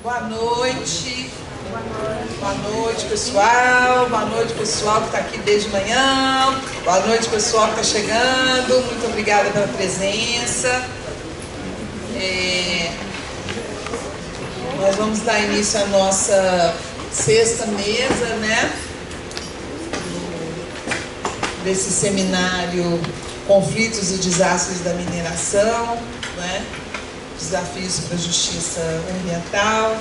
Boa noite. Boa noite, pessoal. Boa noite, pessoal que está aqui desde manhã. Boa noite, pessoal que está chegando. Muito obrigada pela presença. Nós vamos dar início à nossa sexta mesa, né? Desse seminário Conflitos e Desastres da Mineração, né? Desafios para a Justiça Ambiental.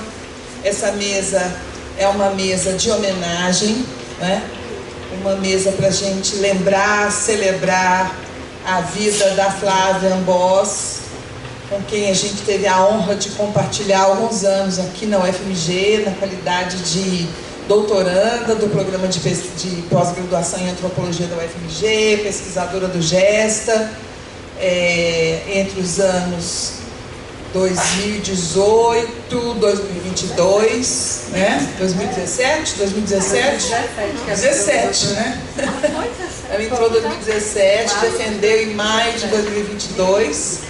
Essa mesa é uma mesa de homenagem, né? Uma mesa para a gente lembrar, celebrar a vida da Flávia Amboss, com quem a gente teve a honra de compartilhar alguns anos aqui na UFMG, na qualidade de doutoranda do programa de pós-graduação em antropologia da UFMG, pesquisadora do GESTA, entre os anos 2018, 2022, né? 2017, 17, né? Ela entrou em 2017, defendeu em maio de 2022.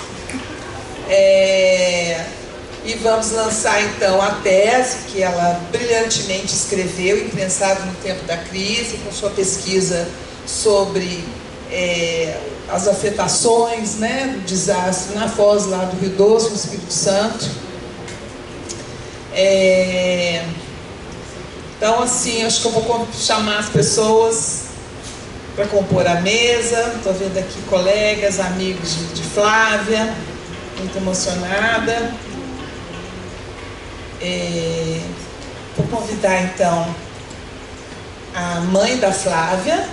E vamos lançar então a tese que ela brilhantemente escreveu, imprensado no tempo da crise, com sua pesquisa sobre as afetações, né, do desastre na foz lá do Rio Doce, no Espírito Santo. Então, assim, acho que eu vou chamar as pessoas para compor a mesa. Estou vendo aqui colegas, amigos de Flávia, muito emocionada. Vou convidar então a mãe da Flávia,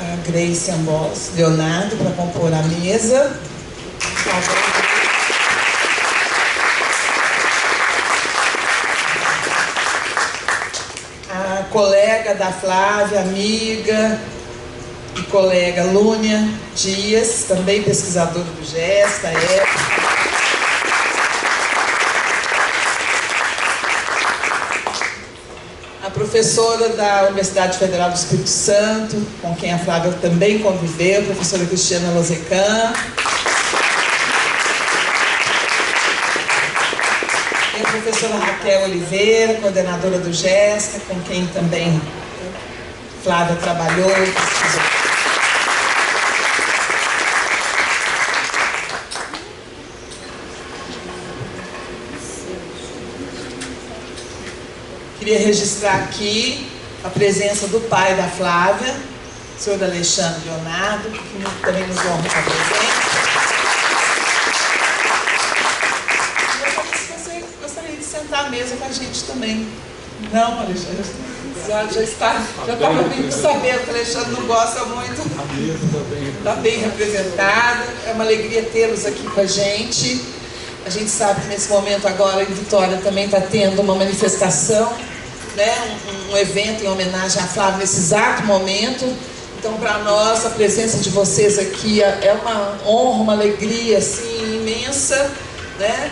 a Grace Amboss Leonardo, para compor a mesa. A colega da Flávia, amiga e colega Lúnia Dias, também pesquisadora do GESTA, a professora da Universidade Federal do Espírito Santo, com quem a Flávia também conviveu, a professora Cristiana Lozecan. E a professora Raquel Oliveira, coordenadora do GESTA, com quem também Flávia trabalhou e pesquisou. Queria registrar aqui a presença do pai da Flávia, o senhor Alexandre Leonardo, que também nos honra com a presença. Você gostaria de sentar à mesa com a gente também? Não, Alexandre? Já estava meio sabendo que o Alexandre não gosta muito. Está bem representado. É uma alegria tê-los aqui com a gente. A gente sabe que nesse momento agora em Vitória também está tendo uma manifestação, né, um evento em homenagem à Flávia nesse exato momento. Então, para nós, a presença de vocês aqui é uma honra, uma alegria assim, imensa, né?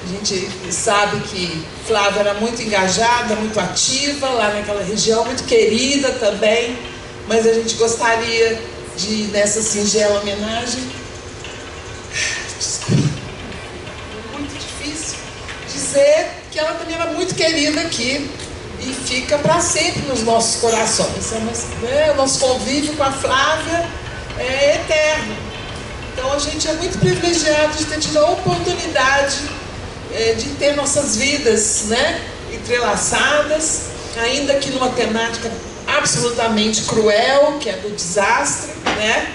A gente sabe que Flávia era muito engajada, muito ativa lá naquela região, muito querida também, mas a gente gostaria de, nessa singela homenagem, dizer que ela também era muito querida aqui e fica para sempre nos nossos corações. O nosso convívio com a Flávia é eterno. Então a gente é muito privilegiado de ter tido a oportunidade de ter nossas vidas, né, entrelaçadas, ainda que numa temática absolutamente cruel, que é do desastre, né?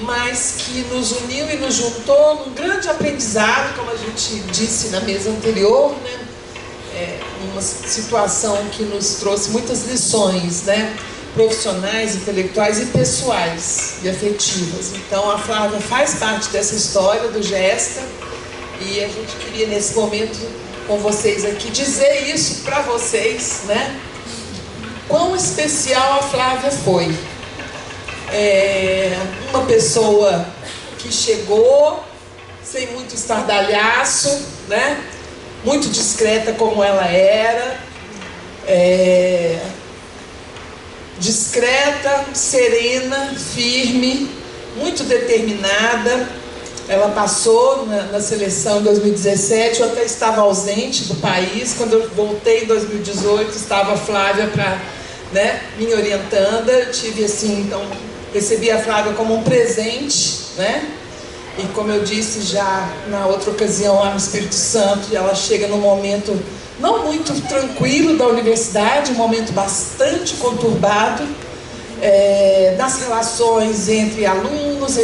Mas que nos uniu e nos juntou num grande aprendizado, como a gente disse na mesa anterior, né? Uma situação que nos trouxe muitas lições, né? Profissionais, intelectuais e pessoais e afetivas. Então a Flávia faz parte dessa história do GESTA e a gente queria nesse momento com vocês aqui dizer isso para vocês, né? Quão especial a Flávia foi. Uma pessoa que chegou sem muito estardalhaço, né? Muito discreta como ela era, discreta, serena, firme, muito determinada, Ela passou na seleção em 2017, eu até estava ausente do país. Quando eu voltei em 2018, estava a Flávia para, né, me orientando. Eu tive assim, então, recebi a Flávia como um presente, né? E como eu disse já na outra ocasião lá no Espírito Santo, ela chega num momento não muito tranquilo da universidade, um momento bastante conturbado, nas relações entre alunos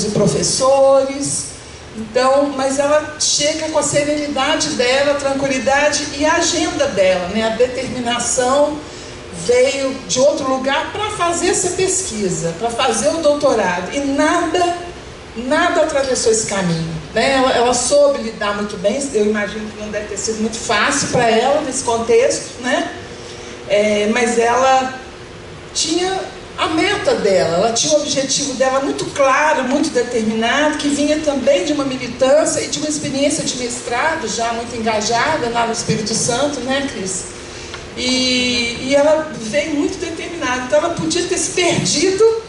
e professores. Então, mas ela chega com a serenidade dela, a tranquilidade e a agenda dela, né? A determinação veio de outro lugar para fazer essa pesquisa, para fazer o doutorado, e nada atravessou esse caminho, né? Ela soube lidar muito bem. Eu imagino que não deve ter sido muito fácil para ela nesse contexto, né? Mas ela tinha a meta dela, ela tinha o objetivo dela muito claro, muito determinado, que vinha também de uma militância e de uma experiência de mestrado já muito engajada lá no Espírito Santo, né, Cris? E ela veio muito determinada. Então ela podia ter se perdido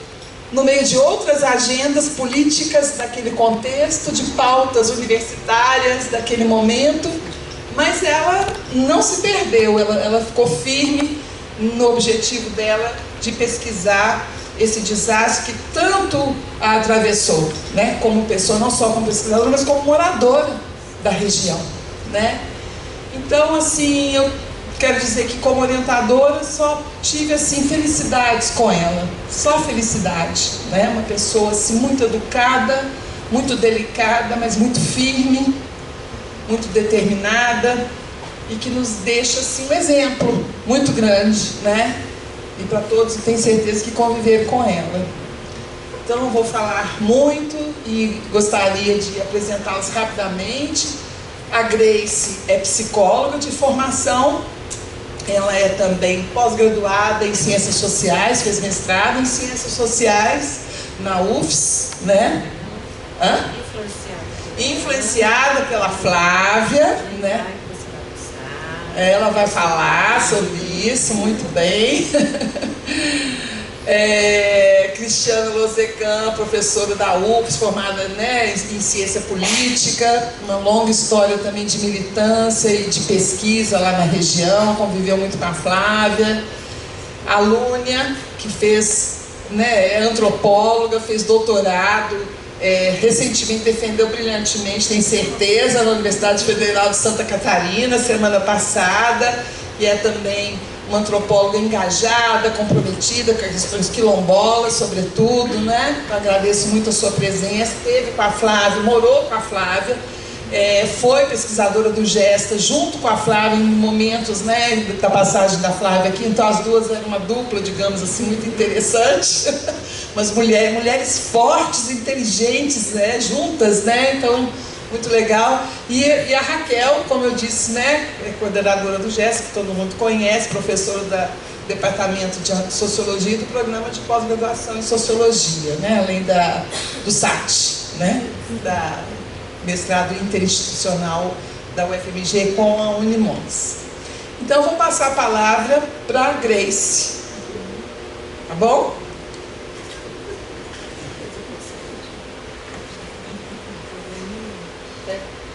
no meio de outras agendas políticas daquele contexto, de pautas universitárias daquele momento, mas ela não se perdeu, ela ficou firme no objetivo dela de pesquisar esse desastre que tanto a atravessou, né? Como pessoa, não só como pesquisadora, mas como moradora da região, né? Então, assim, eu quero dizer que como orientadora só tive assim felicidades com ela, só felicidade, né? Uma pessoa assim muito educada, muito delicada, mas muito firme, muito determinada, e que nos deixa assim um exemplo muito grande, né? E para todos, tenho certeza que conviveram com ela. Então não vou falar muito e gostaria de apresentá-las rapidamente. A Grace é psicóloga de formação. Ela é também pós-graduada em Ciências Sociais, fez mestrado em Ciências Sociais na UFS, né? Influenciada pela Flávia, né? Ela vai falar sobre isso muito bem. Cristiana Lozecan, professora da UFS, formada, né, em ciência política, uma longa história também de militância e de pesquisa lá na região, conviveu muito com a Flávia. A Lúnia, que fez, né, é antropóloga, fez doutorado, recentemente defendeu brilhantemente, tem certeza, na Universidade Federal de Santa Catarina, semana passada, e é também uma antropóloga engajada, comprometida com as questões quilombolas, sobretudo, né? Eu agradeço muito a sua presença. Esteve com a Flávia, morou com a Flávia, foi pesquisadora do GESTA junto com a Flávia em momentos, né, da passagem da Flávia aqui. Então as duas eram uma dupla, digamos assim, muito interessante. Mas mulheres fortes, inteligentes, né, juntas, né? Então muito legal. E a Raquel, como eu disse, né, é coordenadora do GESTA, que todo mundo conhece, professora do Departamento de Sociologia e do Programa de Pós-Graduação em Sociologia, né, além do SAT, né, da mestrado interinstitucional da UFMG com a Unimons. Então, vou passar a palavra para a Grace. Tá bom?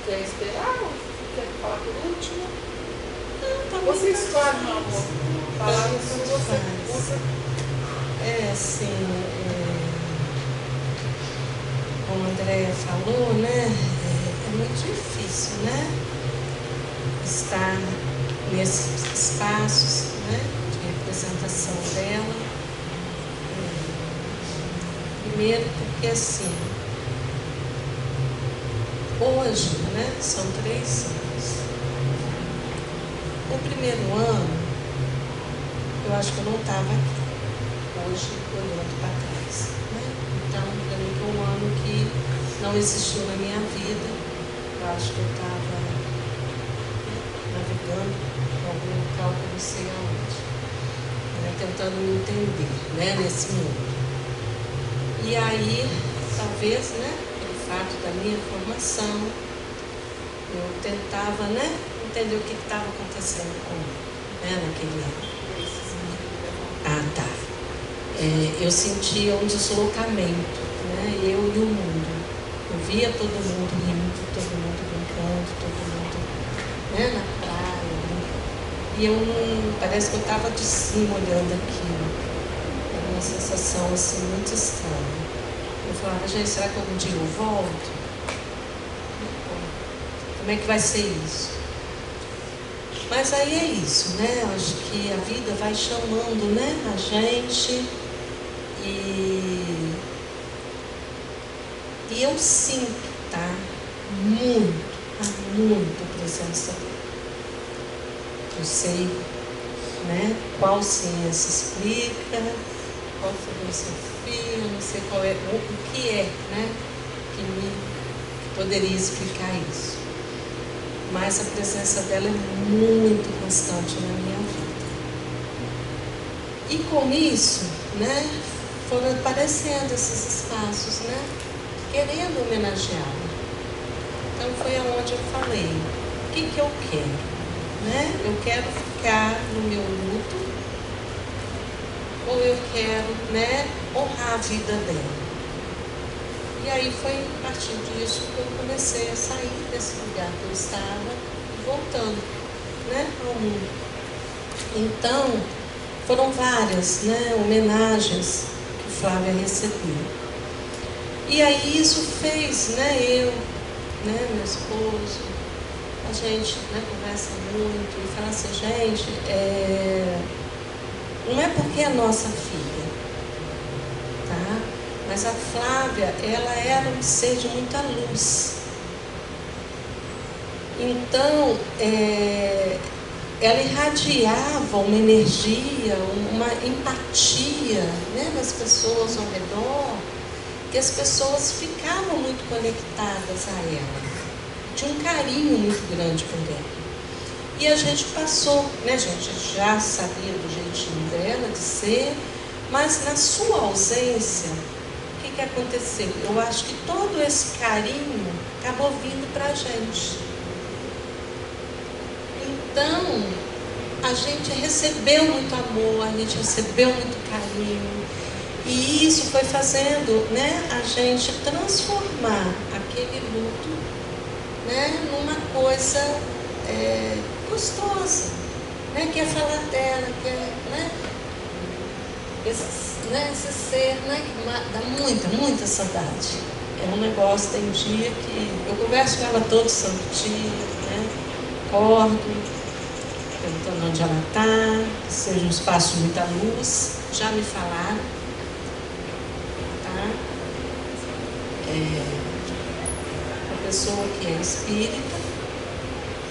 Quer esperar ou quer falar por último? Não, tá. Você escolhe, meu amor. Falar sobre você. Sim. Como a Andréia falou, né? É muito difícil, né? Estar nesses espaços, né, de representação dela. Primeiro porque assim, hoje, né, são 3 anos. No primeiro ano, eu acho que eu não estava aqui. Hoje, olhando para trás, né? Então, para mim foi um ano que não existiu na minha vida. Eu acho que eu estava, né, navegando em algum local que eu não sei aonde, né, tentando me entender, né, nesse mundo. E aí, talvez, né, pelo fato da minha formação, eu tentava, né, entender o que estava acontecendo comigo, né, naquele ano. Tá. Eu sentia um deslocamento, né, eu e o mundo. Eu via todo mundo rindo, todo mundo brincando, todo mundo, né, na praia, brincando. E eu não, parece que eu estava de cima olhando aquilo. Era uma sensação assim muito estranha. Eu falava, gente, será que algum dia eu volto? Como é que vai ser isso? Mas aí é isso, né? Eu acho que a vida vai chamando, né, a gente e eu sinto, tá? Muito a presença dele. Eu sei, né, qual ciência explica, qual filosofia, não sei qual é, o que é, né, que poderia explicar isso. Mas a presença dela é muito constante na minha vida. E com isso, né, foram aparecendo esses espaços, né, querendo homenageá-la. Então foi aonde eu falei, o que eu quero, né? Eu quero ficar no meu luto, ou eu quero, né, honrar a vida dela. E aí foi a partir disso que eu comecei a sair desse lugar que eu estava e voltando, né, ao mundo. Então, foram várias, né, homenagens que Flávia recebeu. E aí isso fez, né, eu, né, meu esposo, a gente, né, conversa muito e fala assim, gente, não é porque é nossa filha, tá? Mas a Flávia, ela era um ser de muita luz. Então, ela irradiava uma energia, uma empatia, né, nas pessoas ao redor, que as pessoas ficavam muito conectadas a ela, tinha um carinho muito grande por ela. E a gente passou, né, a gente já sabia do jeitinho dela de ser, mas na sua ausência, o que aconteceu? Eu acho que todo esse carinho acabou vindo para a gente. Então, a gente recebeu muito amor, a gente recebeu muito carinho, e isso foi fazendo, né, a gente transformar aquele luto, né, numa coisa gostosa, né, que é falar dela, que é, né, esse ser, né, que dá muita saudade. É um negócio, tem dia que eu converso com ela todo santo dia, né, acordo, perguntando onde ela está, que seja um espaço de muita luz, já me falaram, tá? Uma pessoa que é espírita,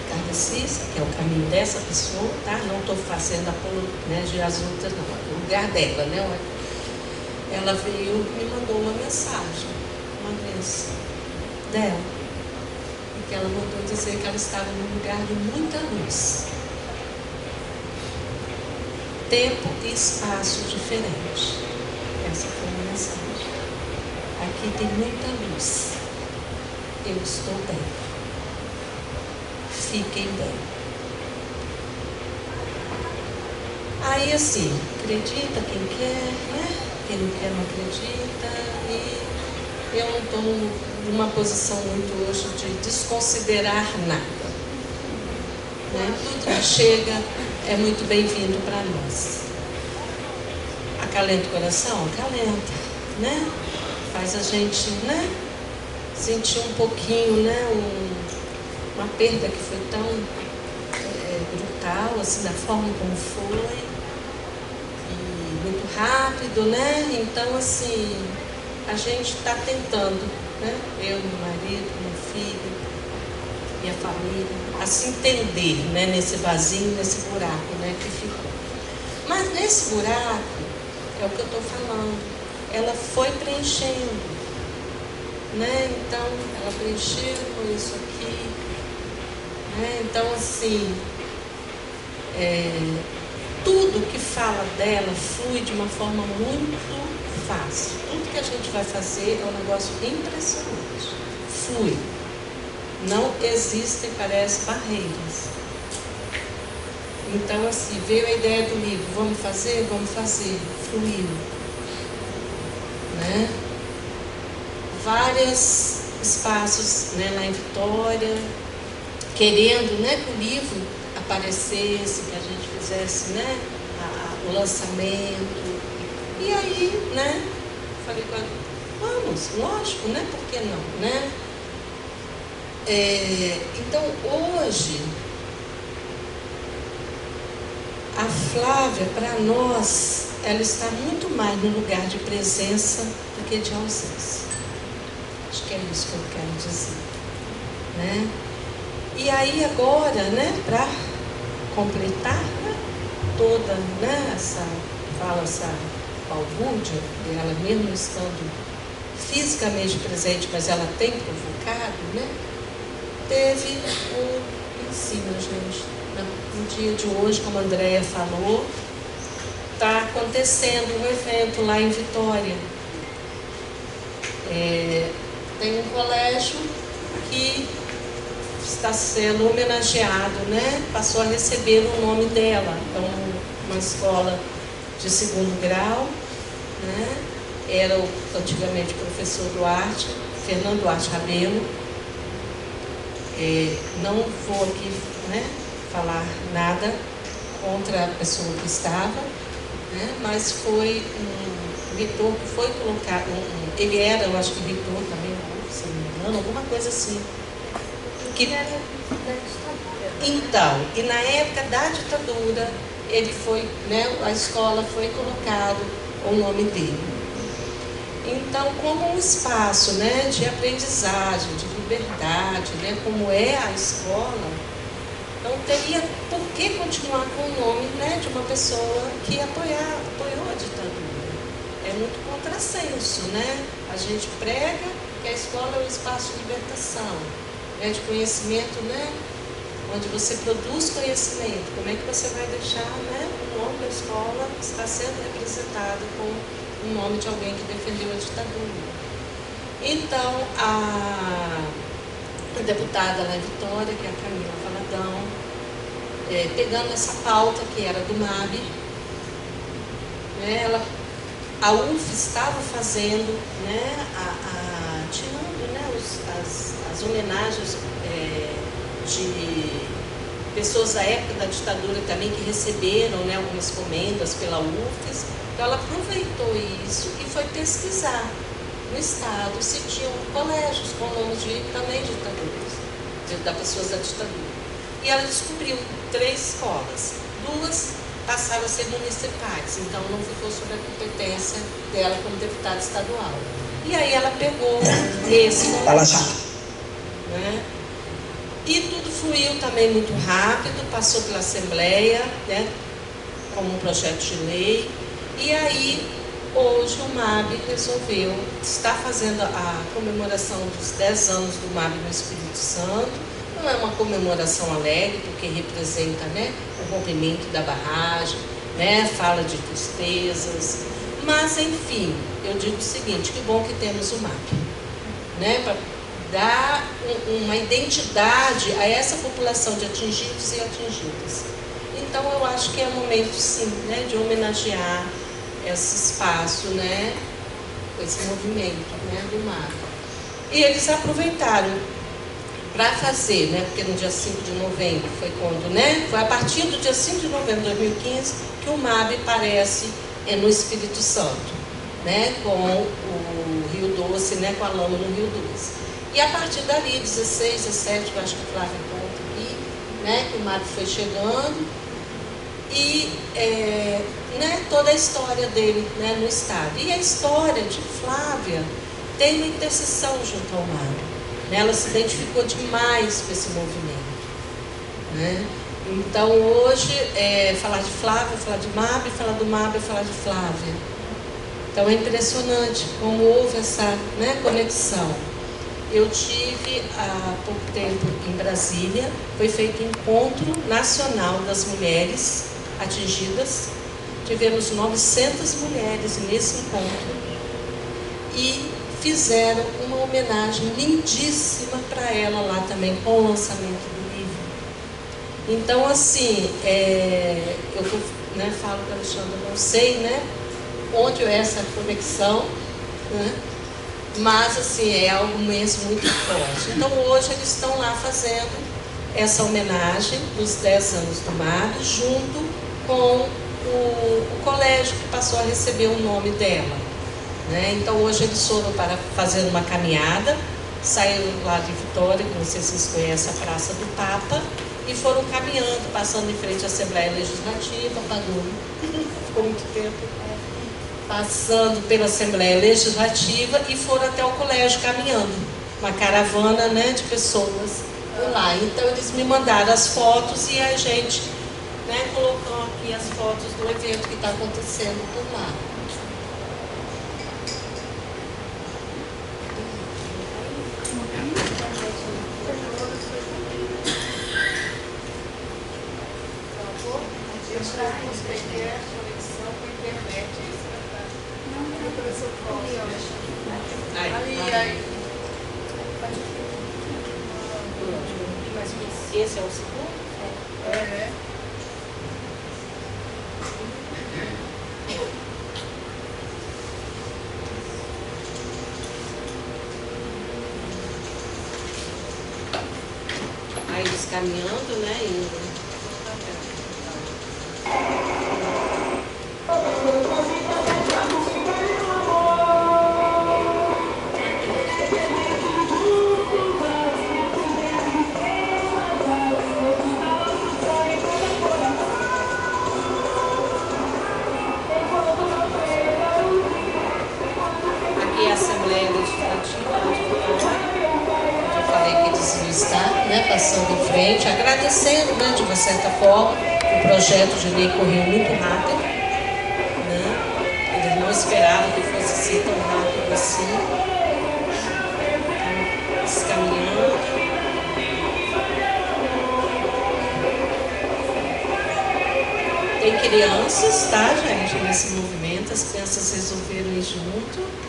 kardecista, que é o caminho dessa pessoa, tá? Não estou fazendo apologia, né, de as outras, não, é o lugar dela, né? Ela veio e me mandou uma mensagem, uma vez, dela, e que ela mandou dizer que ela estava num lugar de muita luz. Tempo e espaço diferente. Essa foi a mensagem. Aqui tem muita luz. Eu estou bem. Fiquem bem. Aí assim, acredita quem quer, né? Quem não quer não acredita. E eu não estou numa posição muito hoje de desconsiderar nada, né? Tudo que chega é muito bem-vindo para nós. Acalenta o coração? Acalenta, né? Faz a gente, né, sentir um pouquinho, né, uma perda que foi tão brutal, assim, da forma como foi, e muito rápido, né? Então, assim, a gente está tentando, né, eu, meu marido, meu filho, minha família, a se entender, né, nesse vazio, nesse buraco, né, que ficou. Mas nesse buraco, é o que eu estou falando, ela foi preenchendo, né? Então, ela preencheu com isso aqui, né? Então, assim, tudo que fala dela flui de uma forma muito fácil. Tudo que a gente vai fazer é um negócio impressionante. Flui. Não existem, parece, barreiras. Então, assim, veio a ideia do livro, vamos fazer, fluiu, né? Várias espaços, né, lá em Vitória, querendo, né, que o livro aparecesse, que a gente fizesse, né, o lançamento. E aí, né, falei com ela, vamos, lógico, né, por que não, né? Então, hoje, a Flávia, para nós, ela está muito mais no lugar de presença do que de ausência. Acho que é isso que eu quero dizer, né? E aí agora, né, para completar, né, toda, né, essa balbúrdia dela, mesmo estando fisicamente presente, mas ela tem provocado, né? Teve um ensino, gente. No dia de hoje, como a Andréia falou, está acontecendo um evento lá em Vitória. Tem um colégio que está sendo homenageado, né? Passou a receber o nome dela. Então, uma escola de 2º grau, né? Era antigamente o professor Duarte, Fernando Duarte Rabelo. Não vou aqui, né, falar nada contra a pessoa que estava, né? Mas foi um reitor que foi colocado, ele era, eu acho que reitor também, se não me engano, alguma coisa assim. Que era da ditadura. Então, e na época da ditadura, ele foi, né, a escola foi colocado o nome dele. Então, como um espaço, né, de aprendizagem, de liberdade, né, como é a escola, não teria por que continuar com o nome, né, de uma pessoa que apoiou a ditadura. É muito contrassenso, né? A gente prega que a escola é um espaço de libertação, né, de conhecimento, né, onde você produz conhecimento. Como é que você vai deixar, né, o nome da escola está sendo representado com o nome de alguém que defendeu a ditadura? Então, a deputada lá em Vitória, que é a Camila Valadão, pegando essa pauta que era do MAB, né, a UF estava fazendo, né, tirando, né, as homenagens de pessoas da época da ditadura também que receberam, né, algumas comendas pela UFES. Então ela aproveitou isso e foi pesquisar no estado se tinham colégios com nomes também ditaduras, da pessoas da ditadura. E ela descobriu 3 escolas, 2 passaram a ser municipais, então não ficou sob a competência dela como deputada estadual. E aí ela pegou esse colégio, né? E tudo fluiu também muito rápido, passou pela Assembleia, né, como um projeto de lei. E aí, hoje o MAB resolveu, está fazendo a comemoração dos 10 anos do MAB no Espírito Santo. Não é uma comemoração alegre, porque representa, né, o rompimento da barragem, né, fala de tristezas. Mas, enfim, eu digo o seguinte, que bom que temos o MAB, né, para dar uma identidade a essa população de atingidos e atingidas. Então, eu acho que é momento, sim, né, de homenagear esse espaço, né, esse movimento, né, do MAB. E eles aproveitaram para fazer, né, porque no dia 5 de novembro foi quando, né, foi a partir do dia 5 de novembro de 2015 que o MAB aparece no Espírito Santo, né, com o Rio Doce, né, com a lama no Rio Doce. E a partir dali, 16, 17, eu acho que o Flávio conta aqui, né, que o MAB foi chegando e né, toda a história dele, né, no estado. E a história de Flávia tem uma interseção junto ao MAB. Né, ela se identificou demais com esse movimento. Né? Então, hoje, falar de Flávia, falar de MAB, falar do MAB, falar de Flávia. Então, é impressionante como houve essa, né, conexão. Eu tive há pouco tempo em Brasília, foi feito um encontro nacional das mulheres atingidas. Tivemos 900 mulheres nesse encontro e fizeram uma homenagem lindíssima para ela lá também, com o lançamento do livro. Então, assim, eu né, falo para a Alexandra, não sei, né, onde é essa conexão, né? mas assim, é algo mesmo muito forte. Então hoje eles estão lá fazendo essa homenagem dos 10 anos do Mário, junto com o colégio que passou a receber o nome dela, né? Então hoje eles foram para fazer uma caminhada, saíram lá de Vitória, que não sei se vocês conhecem a Praça do Papa, e foram caminhando, passando em frente à Assembleia Legislativa, pagou, ficou muito tempo, passando pela Assembleia Legislativa e foram até o colégio caminhando, uma caravana, né, de pessoas por lá. Então eles me mandaram as fotos e a gente, né, colocou aqui as fotos do evento que está acontecendo por lá. Esse é o segundo? É. Aí eles caminhando, né? Indo. Passando em frente, agradecendo, né, de uma certa forma, o projeto de lei correu muito rápido, né? Eles não esperavam que fosse ser tão rápido assim. Então, caminhando. Tem crianças, tá, gente, nesse movimento, as crianças resolveram ir junto.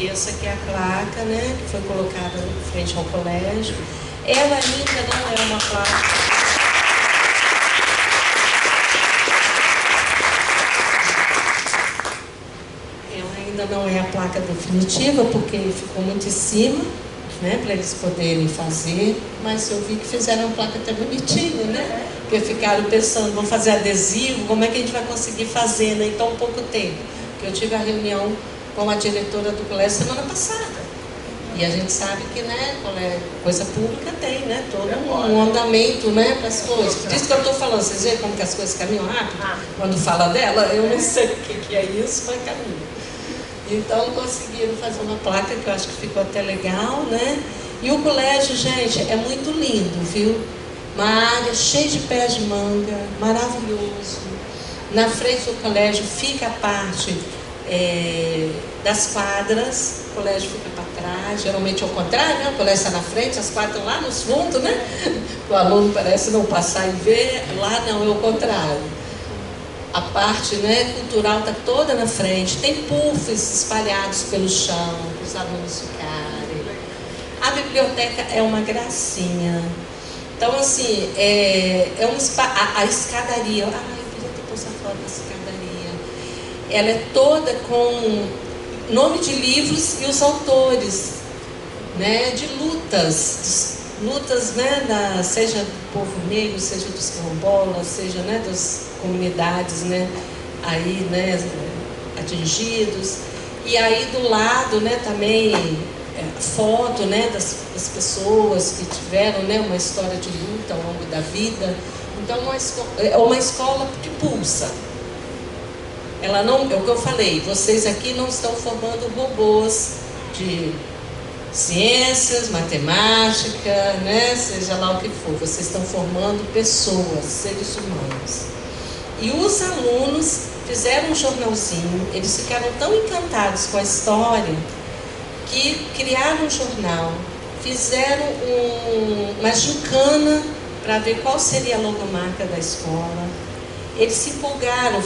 Essa aqui é a placa, né, que foi colocada em frente ao colégio. Ela ainda não é uma placa. Ela ainda não é a placa definitiva, porque ficou muito em cima, né, para eles poderem fazer. Mas eu vi que fizeram uma placa até bonitinha, né? Porque ficaram pensando, vamos fazer adesivo, como é que a gente vai conseguir fazer, né, em tão pouco tempo? Porque eu tive a reunião com a diretora do colégio semana passada. E a gente sabe que, né, coisa pública tem, né, todo um andamento, né, para as coisas. Por isso que eu estou falando, vocês veem como que as coisas caminham rápido? Quando fala dela, eu não sei o que é isso, mas caminha. Então conseguiram fazer uma placa que eu acho que ficou até legal, né? E o colégio, gente, é muito lindo, viu? Uma área cheia de pés de manga, maravilhoso. Na frente do colégio fica a parte das quadras, o colégio fica para trás, geralmente é o contrário, né? O colégio está na frente, as quadras estão lá nos fundos, né? O aluno parece não passar e ver, lá não, é o contrário. A parte, né, cultural está toda na frente, tem puffs espalhados pelo chão, para os alunos ficarem. A biblioteca é uma gracinha. Então, assim, a escadaria, eu podia ter posto a foto da escadaria. Ela é toda com nome de livros e os autores, né, de lutas, né, seja do povo negro, seja dos quilombolas, seja, né, das comunidades, né, aí, né, atingidos. E aí do lado, né, também foto, né, das pessoas que tiveram, né, uma história de luta ao longo da vida. Então é uma escola que pulsa. Ela não, é o que eu falei, vocês aqui não estão formando robôs de ciências, matemática, né, seja lá o que for, vocês estão formando pessoas, seres humanos. E os alunos fizeram um jornalzinho, eles ficaram tão encantados com a história que criaram um jornal, fizeram uma gincana para ver qual seria a logomarca da escola. Eles se empolgaram,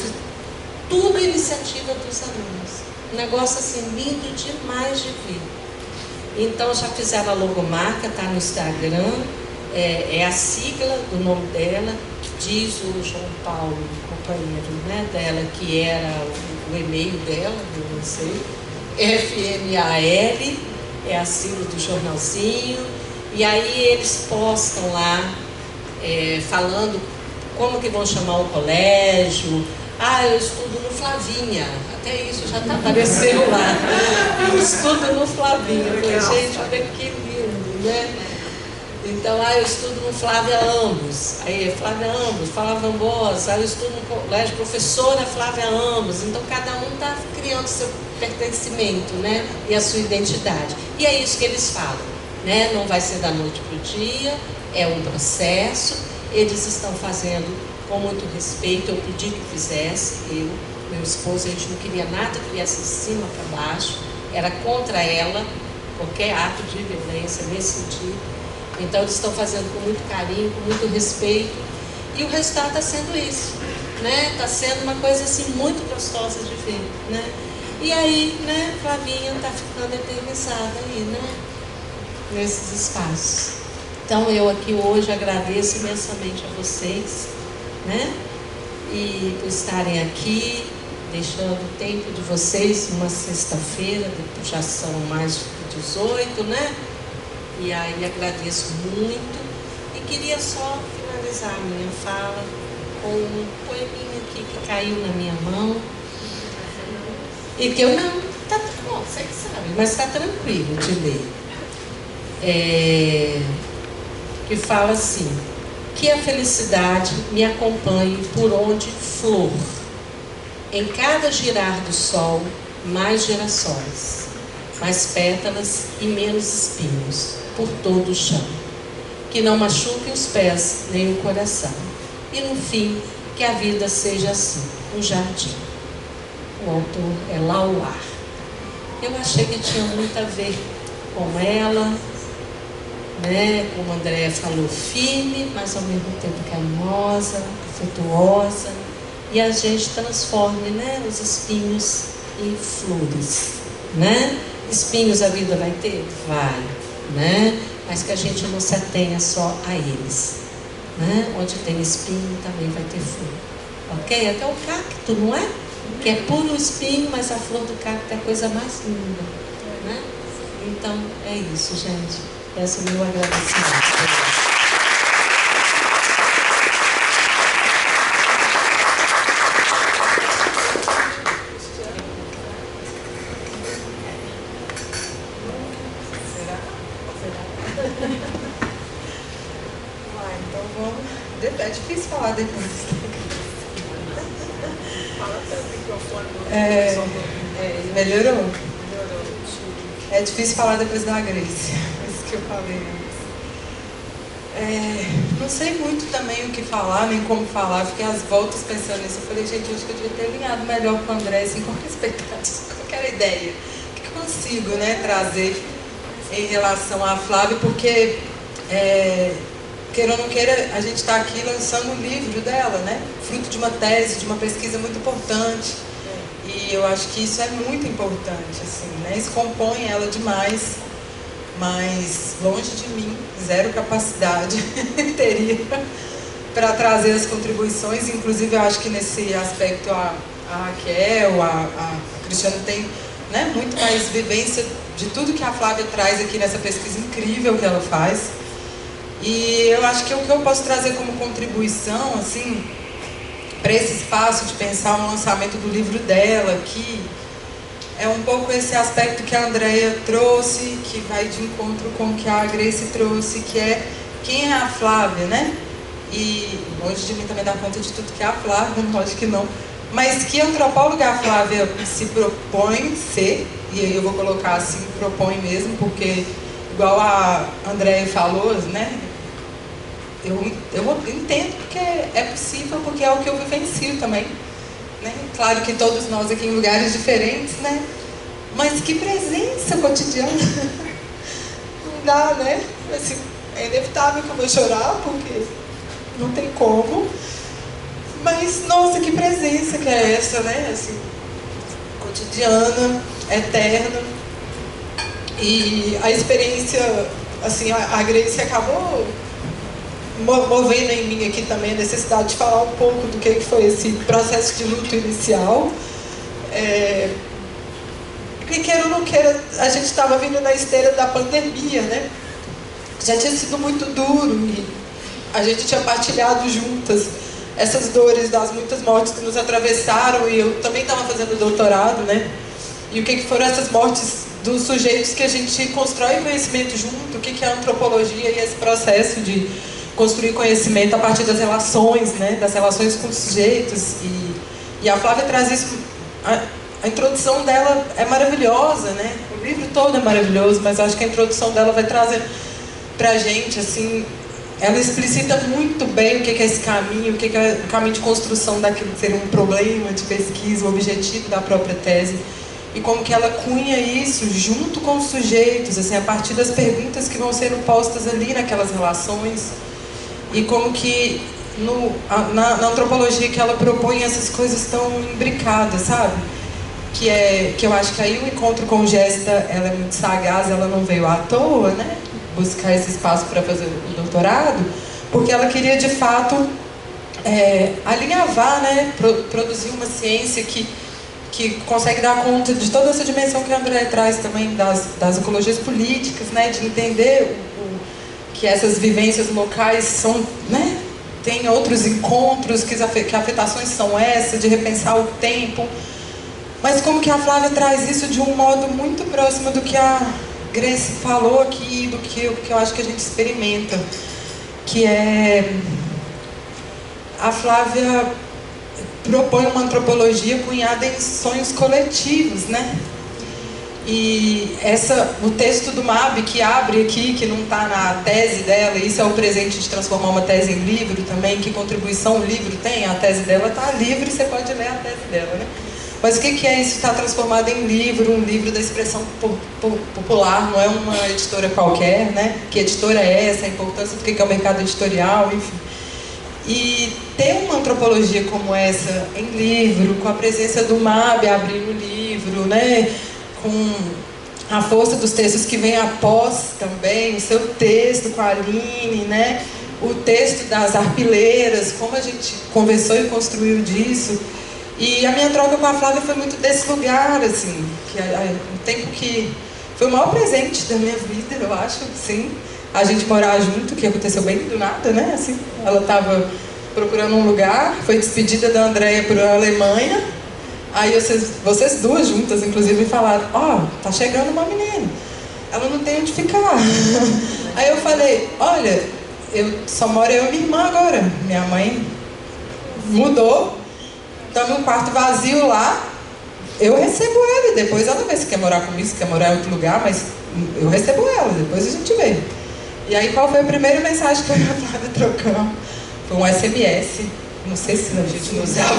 tudo iniciativa dos alunos. Um negócio assim lindo demais de ver. Então já fizeram a logomarca, está no Instagram, é a sigla do nome dela, diz o João Paulo, companheiro, né, dela, que era o e-mail dela, eu não sei, FMAL, é a sigla do jornalzinho, e aí eles postam lá, falando como que vão chamar o colégio. Eu estudo no Flavinha, até isso já apareceu lá, eu estudo no Flavinha. Eu falei, gente, olha que lindo, né? Então, eu estudo no Flávia Ambos, aí Flávia Ambos, Flávia Ambosa, eu estudo no colégio professora Flávia Ambos. Então cada um está criando seu pertencimento, né? E a sua identidade, e é isso que eles falam, né? Não vai ser da noite para o dia, é um processo. Eles estão fazendo com muito respeito. Eu pedi que fizesse, meu esposo, a gente não queria nada que viesse de cima para baixo, era contra ela, qualquer ato de violência nesse sentido. Então eles estão fazendo com muito carinho, com muito respeito, e o resultado está sendo isso, né? Está sendo uma coisa assim muito gostosa de ver, né? E aí, né, Flavinha está ficando eternizada aí, né? Nesses espaços. Então eu aqui hoje agradeço imensamente a vocês, né? E por estarem aqui, deixando o tempo de vocês, uma sexta-feira, já são mais de 18, né? E aí agradeço muito, e queria só finalizar a minha fala com um poeminha aqui que caiu na minha mão, e que eu não, tá bom, você que sabe, mas está tranquilo de ler. Que fala assim: que a felicidade me acompanhe por onde flor, em cada girar do sol, mais girassóis, mais pétalas e menos espinhos por todo o chão, que não machuque os pés nem o coração, e no fim que a vida seja assim, um jardim. O autor é Lauar. Eu achei que tinha muito a ver com ela, né? Como a Andréia falou, firme, mas ao mesmo tempo carinhosa, afetuosa, e a gente transforme, né, os espinhos em flores, né? Espinhos a vida vai ter? Vai, né? Mas que a gente não se atenha só a eles, né? Onde tem espinho também vai ter flor, ok? Até o cacto, não é? Que é puro espinho, mas a flor do cacto é a coisa mais linda, né? Então é isso, gente. Esse é o meu agradecimento. Então vamos. É difícil falar depois. Fala até o microfone. Melhorou? É difícil falar depois da Grace. Isso que eu falei antes. Não sei muito também o que falar, nem como falar. Fiquei às voltas pensando nisso. Eu falei, gente, eu acho que eu devia ter alinhado melhor com o André, assim, com expectativas, com aquela ideia. O que eu consigo, né, trazer em relação à Flávia, porque, queira ou não queira, a gente está aqui lançando o livro dela, né? Fruto de uma tese, de uma pesquisa muito importante. E eu acho que isso é muito importante, assim, né? Isso compõe ela demais, mas longe de mim, zero capacidade teria para trazer as contribuições. Inclusive, eu acho que nesse aspecto a Raquel, a Cristiana tem, né, muito mais vivência de tudo que a Flávia traz aqui nessa pesquisa incrível que ela faz. E eu acho que o que eu posso trazer como contribuição, assim, para esse espaço de pensar um lançamento do livro dela, que é um pouco esse aspecto que a Andréia trouxe, que vai de encontro com o que a Grace trouxe, que é quem é a Flávia, né? E longe de mim também dar conta de tudo que é a Flávia, lógico que não, mas que antropóloga a Flávia se propõe ser, e aí eu vou colocar assim, propõe mesmo, porque igual a Andréia falou, né? Eu entendo porque é possível, porque é o que eu vivencio também, né? Claro que todos nós aqui em lugares diferentes, né? Mas que presença cotidiana! Não dá, né? Assim, é inevitável que eu vou chorar, porque não tem como. Mas, nossa, que presença que é essa, né? Assim, cotidiana, eterna. E a experiência, assim, a Grace acabou movendo em mim aqui também a necessidade de falar um pouco do que foi esse processo de luto inicial. Porque queira ou não queira, a gente estava vindo na esteira da pandemia, né? Já tinha sido muito duro e a gente tinha partilhado juntas essas dores das muitas mortes que nos atravessaram, e eu também estava fazendo doutorado, né? E o que foram essas mortes dos sujeitos que a gente constrói conhecimento junto, o que é a antropologia e esse processo de construir conhecimento a partir das relações, né? Das relações com os sujeitos. E a Flávia traz isso, a introdução dela é maravilhosa, né? O livro todo é maravilhoso, mas acho que a introdução dela vai trazer pra gente, assim, ela explicita muito bem o que é esse caminho, o que é o caminho de construção daquilo que seria um problema de pesquisa, o objetivo da própria tese, e como que ela cunha isso junto com os sujeitos, assim, a partir das perguntas que vão sendo postas ali naquelas relações, e como que na antropologia que ela propõe essas coisas tão imbricadas, sabe? Que eu acho que aí o encontro com Jéssica, ela é muito sagaz, ela não veio à toa, né? Buscar esse espaço para fazer o doutorado, porque ela queria de fato alinhavar, né? Produzir uma ciência que consegue dar conta de toda essa dimensão que a André traz também das ecologias políticas, né? De entender que essas vivências locais são, né? Tem outros encontros, que afetações são essas, de repensar o tempo. Mas como que a Flávia traz isso de um modo muito próximo do que a Grace falou aqui, do que eu acho que a gente experimenta, que é a Flávia propõe uma antropologia cunhada em sonhos coletivos, né? E o texto do MAB que abre aqui, que não está na tese dela, isso é o presente de transformar uma tese em livro também, que contribuição o livro tem, a tese dela está livre, você pode ler a tese dela, né? Mas o que é isso estar transformado em livro, um livro da expressão popular, não é uma editora qualquer, né? Que editora é essa, a importância do que é o mercado editorial, enfim. E ter uma antropologia como essa em livro, com a presença do MAB abrindo o livro, né? Com a força dos textos que vem após também, o seu texto com a Aline, né? O texto das arpileiras, como a gente conversou e construiu disso. E a minha troca com a Flávia foi muito desse lugar, assim, um tempo que foi o maior presente da minha vida, eu acho, sim, a gente morar junto, que aconteceu bem do nada, né, assim, ela estava procurando um lugar, foi despedida da Andréia para a Alemanha, aí vocês duas juntas, inclusive, falaram, tá chegando uma menina, ela não tem onde ficar. Aí eu falei, olha, só moro eu e minha irmã agora, minha mãe mudou, então, num quarto vazio lá, eu recebo ela, e depois ela vê se quer morar comigo, se quer morar em outro lugar, mas eu recebo ela, depois a gente vê. E aí, qual foi a primeira mensagem que eu e a Flávia trocamos? Foi um SMS, não sei se a gente não usava,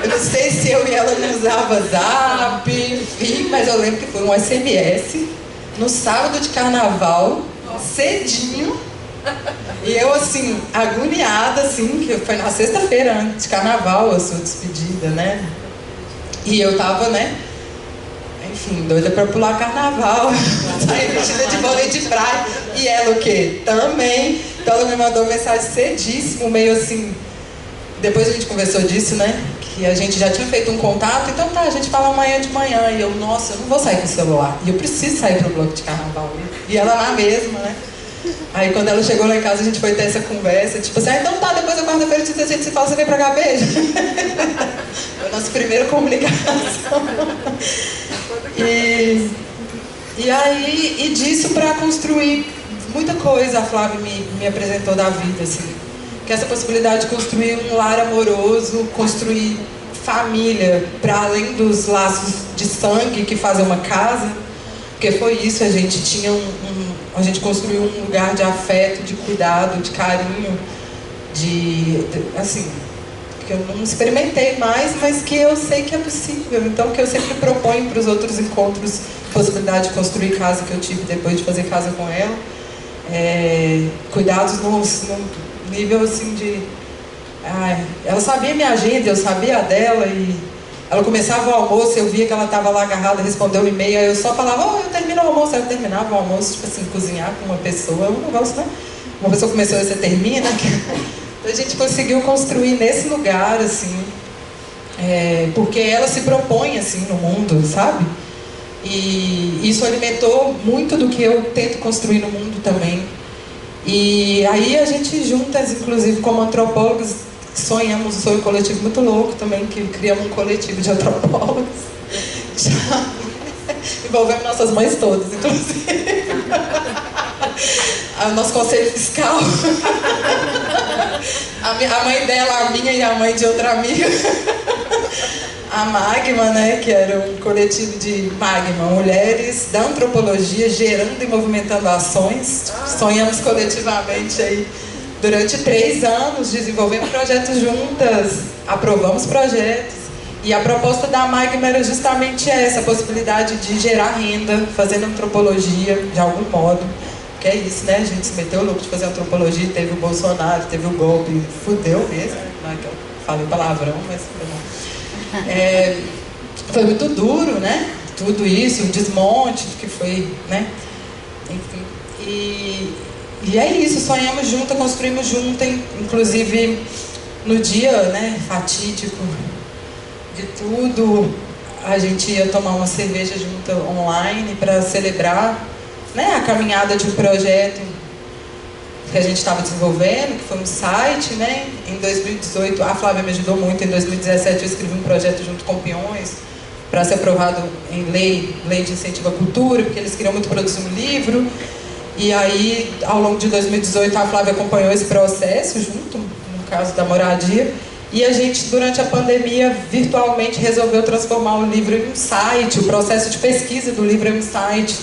eu não sei se eu e ela não usava Zap, enfim, mas eu lembro que foi um SMS, no sábado de carnaval, cedinho, e eu, assim, agoniada, assim, que foi na sexta-feira, antes de carnaval, a sua despedida, né? E eu tava, né? Enfim, doida pra pular carnaval, sair vestida de vôlei de praia. E ela o quê? Também. Então ela me mandou mensagem cedíssimo, meio assim... Depois a gente conversou disso, né? Que a gente já tinha feito um contato, então tá, a gente fala amanhã de manhã. E eu, nossa, eu não vou sair com o celular. E eu preciso sair pro bloco de carnaval. E ela na mesma, né? Aí quando ela chegou lá em casa, a gente foi ter essa conversa, tipo assim, então tá, depois da quarta-feira a gente se fala, você vem pra cá, beijo. Foi a nossa primeira comunicação. E disso pra construir muita coisa, a Flávia me apresentou da vida, assim. Que essa possibilidade de construir um lar amoroso, construir família, para além dos laços de sangue que fazem uma casa, porque foi isso, a gente tinha a gente construiu um lugar de afeto, de cuidado, de carinho, assim, que eu não experimentei mais, mas que eu sei que é possível. Então, que eu sempre proponho para os outros encontros, possibilidade de construir casa que eu tive depois de fazer casa com ela, cuidados no nível assim de... ela sabia minha agenda, eu sabia a dela, e Ela começava o almoço, eu via que ela estava lá agarrada, respondeu um e-mail, aí eu só falava, oh, eu termino o almoço. Aí eu terminava o almoço, tipo assim, cozinhar com uma pessoa, é um negócio, né? Uma pessoa começou, você termina. Então a gente conseguiu construir nesse lugar, assim, porque ela se propõe, assim, no mundo, sabe? E isso alimentou muito do que eu tento construir no mundo também. E aí a gente juntas, inclusive como antropólogos, sonhamos um sonho coletivo muito louco também, que criamos um coletivo de antropólogos. Já envolvemos nossas mães todas, inclusive. O nosso conselho fiscal. A mãe dela, a minha e a mãe de outra amiga. A Magma, né, que era um coletivo de Magma, mulheres da antropologia gerando e movimentando ações. Sonhamos coletivamente aí durante 3 anos, desenvolvemos projetos juntas, aprovamos projetos. E a proposta da Magma era justamente essa, a possibilidade de gerar renda, fazendo antropologia de algum modo. Que é isso, né? A gente se meteu louco de fazer antropologia, teve o Bolsonaro, teve o golpe, fudeu mesmo. Não é que eu falei palavrão, mas foi muito duro, né? Tudo isso, o desmonte que foi, né? Enfim. E é isso, sonhamos juntas, construímos juntas, inclusive no dia, né, fatídico de tudo, a gente ia tomar uma cerveja junto online para celebrar, né, a caminhada de um projeto que a gente estava desenvolvendo, que foi um site, né? Em 2018, a Flávia me ajudou muito, em 2017 eu escrevi um projeto junto com o Peões para ser aprovado em lei de incentivo à cultura, porque eles queriam muito produzir um livro. E aí, ao longo de 2018, a Flávia acompanhou esse processo junto, no caso da moradia, e a gente, durante a pandemia, virtualmente resolveu transformar o livro em um site, o processo de pesquisa do livro em um site,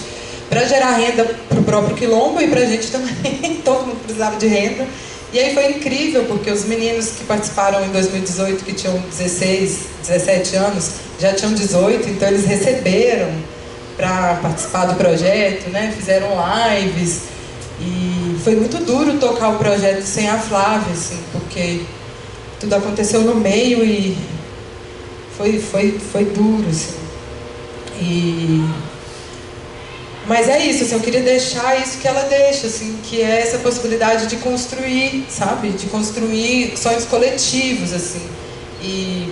para gerar renda para o próprio Quilombo e para a gente também. Todo mundo precisava de renda. E aí foi incrível, porque os meninos que participaram em 2018, que tinham 16, 17 anos, já tinham 18, então eles receberam para participar do projeto, né? Fizeram lives. E foi muito duro tocar o projeto sem a Flávia, assim, porque tudo aconteceu no meio e foi duro, assim. Mas é isso, assim, eu queria deixar isso que ela deixa, assim, que é essa possibilidade de construir, sabe? De construir sonhos coletivos, assim. E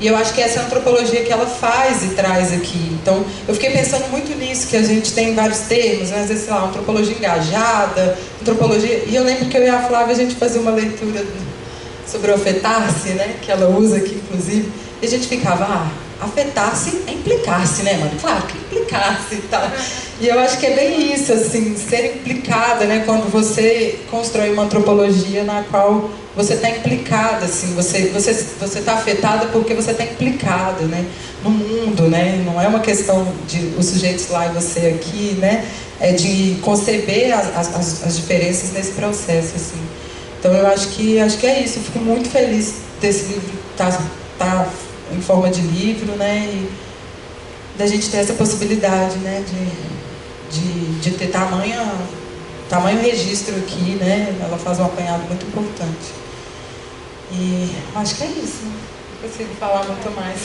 eu acho que essa é a antropologia que ela faz e traz aqui. Então, eu fiquei pensando muito nisso, que a gente tem vários termos, né? Às vezes, sei lá, antropologia engajada, antropologia... E eu lembro que eu e a Flávia, a gente fazia uma leitura sobre o afetar-se, né? Que ela usa aqui, inclusive. E a gente ficava, afetar-se é implicar-se, né, mano? Claro que implicar-se e tal. E eu acho que é bem isso, assim, ser implicada, né? Quando você constrói uma antropologia na qual você está implicada, assim, você está afetada porque você está implicada, né? No mundo, né? Não é uma questão de os sujeitos lá e você aqui, né? É de conceber as diferenças nesse processo, assim. Então eu acho que é isso. Eu fico muito feliz desse livro tá em forma de livro, né? E da gente ter essa possibilidade, né? De ter tamanho registro aqui, né? Ela faz um apanhado muito importante. E acho que é isso. Não consigo falar muito mais.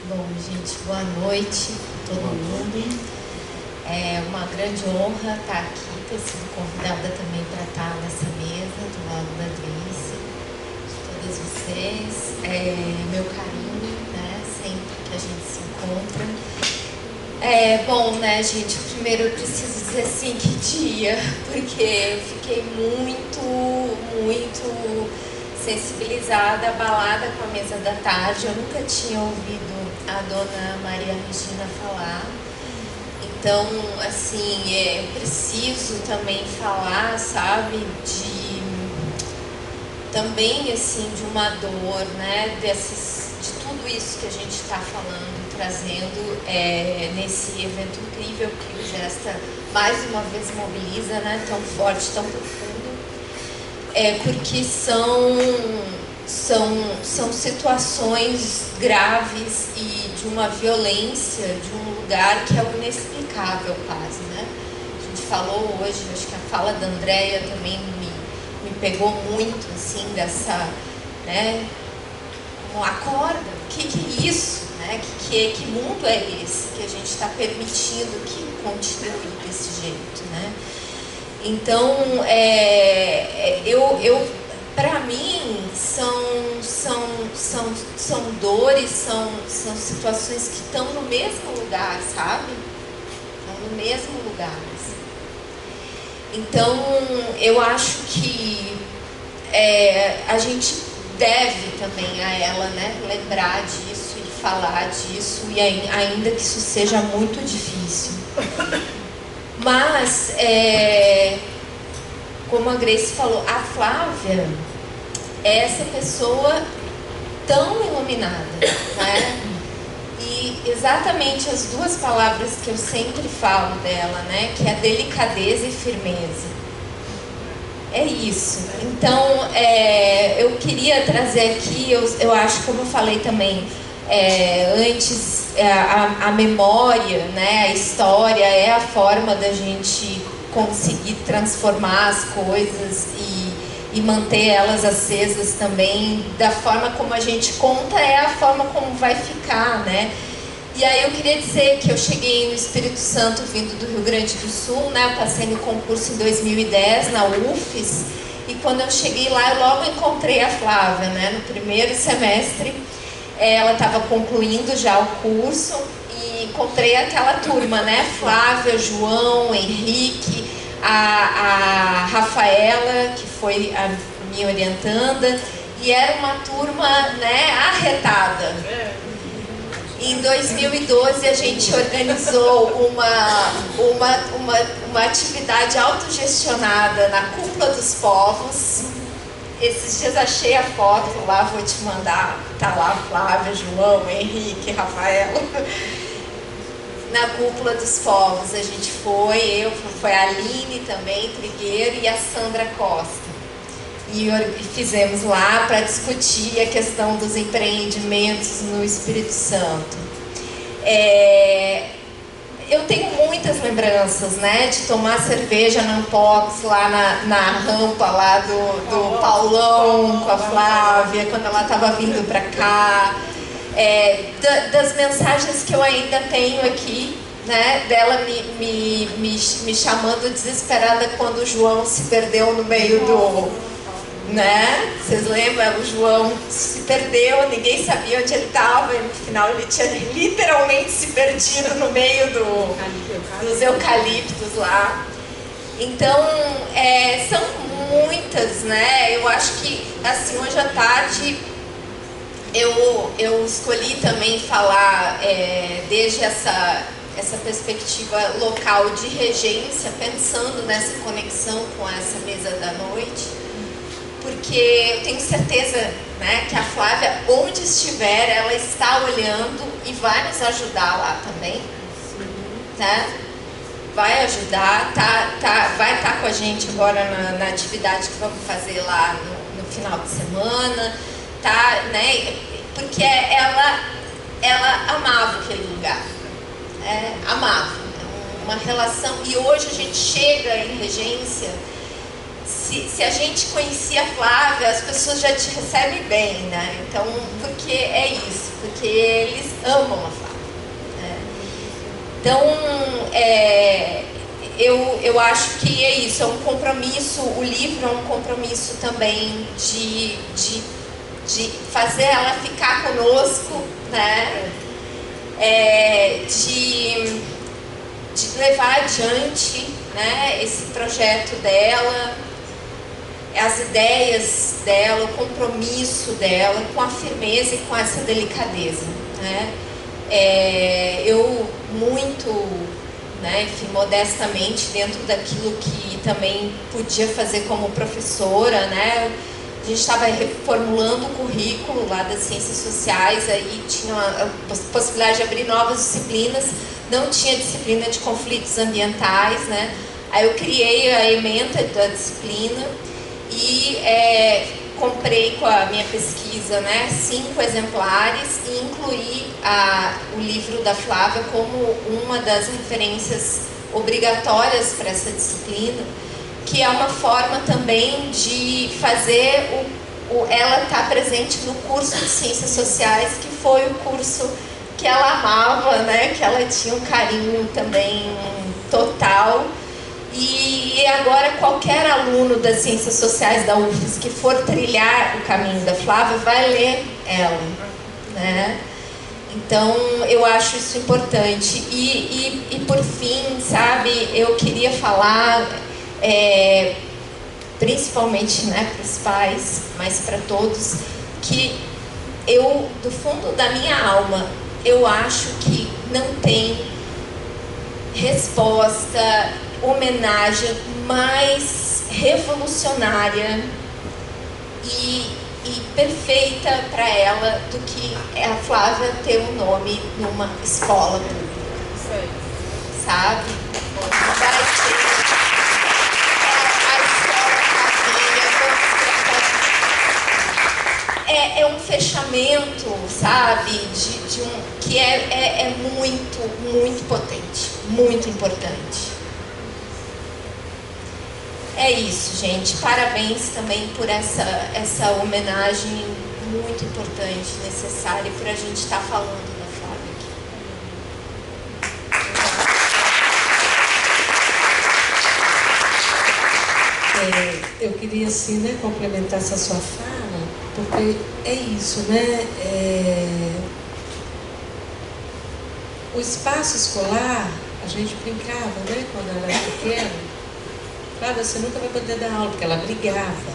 Bom, gente, boa noite a todo mundo. É uma grande honra estar aqui, ter sido convidada também para estar nessa mesa do lado da Adrice, de todas vocês. Meu carinho, né, sempre que a gente se encontra. Bom, né, gente, primeiro eu preciso dizer assim, que dia, porque eu fiquei muito sensibilizada, abalada com a mesa da tarde. Eu nunca tinha ouvido a dona Maria Regina falar. Então, assim, eu preciso também falar, sabe, também, assim, de uma dor, né, de tudo isso que a gente está falando, trazendo nesse evento incrível que o Gesta mais uma vez mobiliza, né, tão forte, tão profundo, porque são situações graves e de uma violência, de um lugar que é o inexplicável quase, né? A gente falou hoje, acho que a fala da Andréia também me pegou muito, assim, dessa, né, como acorda, o que é isso, né, que mundo é esse que a gente está permitindo que continue desse jeito, né? Então, para mim, são dores, são situações que estão no mesmo lugar, sabe? Estão no mesmo lugar. Assim. Então, eu acho que a gente deve também a ela, né, lembrar disso e falar disso, e ainda que isso seja muito difícil. Mas, como a Grace falou, a Flávia é essa pessoa tão iluminada, né? E exatamente as duas palavras que eu sempre falo dela, né? Que é delicadeza e firmeza. É isso. Então, eu queria trazer aqui, eu acho, como eu falei também antes, a memória, né? A história é a forma da gente conseguir transformar as coisas e manter elas acesas também. Da forma como a gente conta é a forma como vai ficar, né? E aí eu queria dizer que eu cheguei no Espírito Santo vindo do Rio Grande do Sul, né? Eu passei no concurso em 2010 na UFES, e quando eu cheguei lá eu logo encontrei a Flávia, né? No primeiro semestre ela estava concluindo já o curso e encontrei aquela turma, né? Flávia, João, Henrique, a Rafaela, que foi a minha orientanda, e era uma turma, né, arretada. Em 2012 a gente organizou uma atividade autogestionada na Cúpula dos Povos. Esses dias achei a foto lá, vou te mandar, tá lá Flávia, João, Henrique, Rafael. Na Cúpula dos Povos a gente foi a Aline também, Trigueiro, e a Sandra Costa. E fizemos lá para discutir a questão dos empreendimentos no Espírito Santo. Eu tenho muitas lembranças, né, de tomar cerveja na Ampox, lá na rampa lá do Paulão com a Flávia, quando ela estava vindo para cá. Das mensagens que eu ainda tenho aqui, né, dela me chamando desesperada quando o João se perdeu no meio do... Né? Vocês lembram? O João se perdeu, ninguém sabia onde ele estava, e no final ele tinha literalmente se perdido no meio dos eucaliptos lá. Então, são muitas, né? Eu acho que, assim, hoje à tarde eu escolhi também falar desde essa perspectiva local de regência, pensando nessa conexão com essa mesa da noite. Porque eu tenho certeza, né, que a Flávia, onde estiver, ela está olhando e vai nos ajudar lá também. Tá? Vai ajudar, vai estar com a gente agora na atividade que vamos fazer lá no final de semana. Tá, né? Porque ela amava aquele lugar. Amava. Uma relação. E hoje a gente chega em regência. Se a gente conhecia a Flávia, as pessoas já te recebem bem, né? Então, porque é isso, porque eles amam a Flávia. Né? Então, eu acho que é isso, é um compromisso, o livro é um compromisso também de fazer ela ficar conosco, né? De levar adiante, né, esse projeto dela, as ideias dela, o compromisso dela com a firmeza e com essa delicadeza, né? Eu muito, né, enfim, modestamente, dentro daquilo que também podia fazer como professora, né? A gente estava reformulando o currículo lá das ciências sociais, aí tinha a possibilidade de abrir novas disciplinas, não tinha disciplina de conflitos ambientais, né? Aí eu criei a ementa da disciplina e comprei com a minha pesquisa, né, 5 exemplares e incluí o livro da Flávia como uma das referências obrigatórias para essa disciplina, que é uma forma também de fazer ela estar presente no curso de Ciências Sociais, que foi o curso que ela amava, né? Que ela tinha um carinho também total. E agora qualquer aluno das Ciências Sociais da UFES que for trilhar o caminho da Flávia vai ler ela, né? Então eu acho isso importante. E por fim, sabe, eu queria falar principalmente, né, para os pais, mas para todos, que eu, do fundo da minha alma, eu acho que não tem resposta, homenagem mais revolucionária e perfeita para ela do que a Flávia ter um nome numa escola pública. Sabe? Vai ser a escola família, é um fechamento, sabe? De um que é muito, muito potente, muito importante. É isso, gente. Parabéns também por essa homenagem muito importante, necessária, por a gente estar falando da Flávia aqui. Eu queria, assim, né, complementar essa sua fala, porque é isso, né? O espaço escolar, a gente brincava, né, quando ela era pequena. Flávia, você nunca vai poder dar aula, porque ela brigava,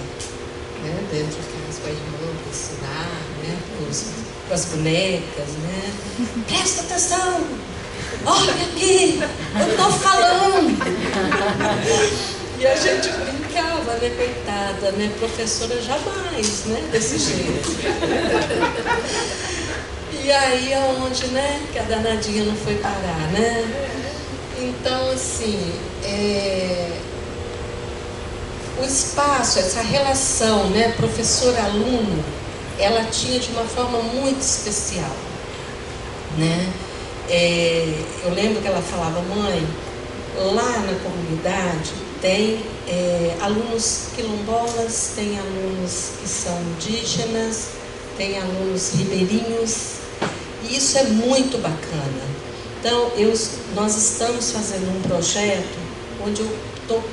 né, dentro de casa com a irmã, para ensinar, né, com as bonecas, né. Presta atenção! Olha aqui! Eu estou falando! E a gente brincava, né, coitada, né, professora jamais, né, desse jeito. E aí aonde, né, que a danadinha não foi parar, né? Então, assim, o espaço, essa relação, né, professor-aluno, ela tinha de uma forma muito especial, né? Eu lembro que ela falava, mãe, lá na comunidade tem alunos quilombolas, tem alunos que são indígenas, tem alunos ribeirinhos, e isso é muito bacana. Então, nós estamos fazendo um projeto onde eu estou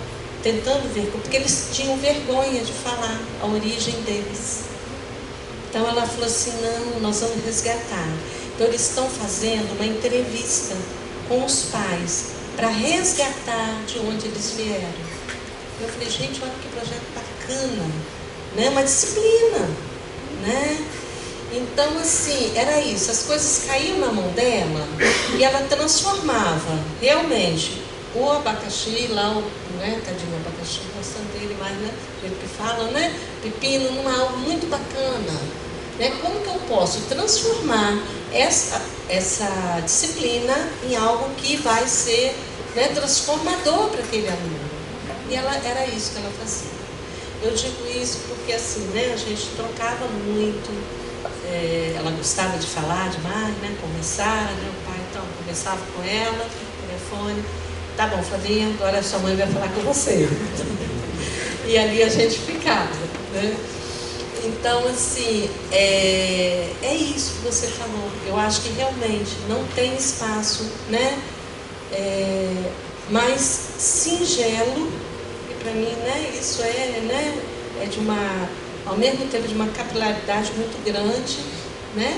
tentando ver, porque eles tinham vergonha de falar a origem deles. Então ela falou assim, não, nós vamos resgatar. Então eles estão fazendo uma entrevista com os pais para resgatar de onde eles vieram. Eu falei, gente, olha que projeto bacana, né? Uma disciplina, né? Então, assim, era isso, as coisas caíam na mão dela e ela transformava realmente o abacaxi lá, né, tadinho abacaxi, gostando dele mais, né, do jeito que fala, né, pepino, numa algo muito bacana, né, como que eu posso transformar essa disciplina em algo que vai ser, né, transformador para aquele aluno. E era isso que ela fazia. Eu digo isso porque, assim, né, a gente trocava muito, ela gostava de falar demais, né, conversar, né, o pai então conversava com ela, telefone. Tá bom, Flavinha, agora sua mãe vai falar com você. E ali a gente ficava, né? Então, assim, é isso que você falou. Eu acho que realmente não tem espaço, né? Mais singelo, e para mim, né, isso né, é de uma, ao mesmo tempo de uma capilaridade muito grande, né?